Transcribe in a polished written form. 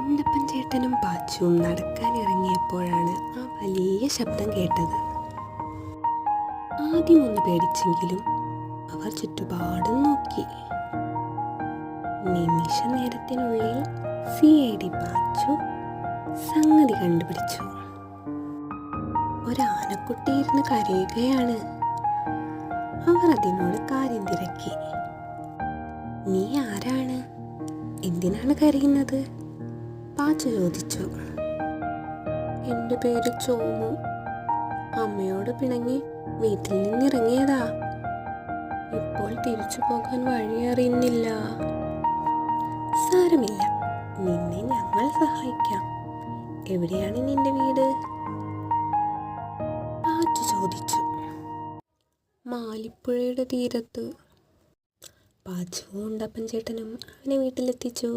ഉണ്ടപ്പൻ ചേട്ടനും പാച്ചുവും നടക്കാൻ ഇറങ്ങിയപ്പോഴാണ് ആ വലിയ ശബ്ദം കേട്ടത്. ആദ്യം ഒന്ന് പേടിച്ചെങ്കിലും അവർ ചുറ്റുപാടും നോക്കി. നിമിഷ നേരത്തിനുള്ളിൽ CID പാച്ചു സംഗതി കണ്ടുപിടിച്ചു. ഒരാനക്കുട്ടി ഇരുന്ന് കരയുകയാണ്. അവർ അതിനോട് കാര്യം തിരക്കി. നീ ആരാണ്? എന്തിനാണ് കരയുന്നത്? പാച്ചു ചോദിച്ചു. എൻ്റെ പേര് ചോമു. അമ്മയോട് പിണങ്ങി വീട്ടിൽ നിന്നിറങ്ങിയതാ. ഇപ്പോൾ തിരിച്ചു പോകാൻ വഴി അറിയുന്നില്ല. സാരമില്ല, നിന്നെ ഞങ്ങൾ സഹായിക്കാം. എവിടെയാണ് നിന്റെ വീട്? പാച്ചു ചോദിച്ചു. മാലിപ്പുഴയുടെ തീരത്ത്. പാച്ചുവും ഉണ്ടപ്പൻ ചേട്ടനും അവനെ വീട്ടിലെത്തിച്ചു.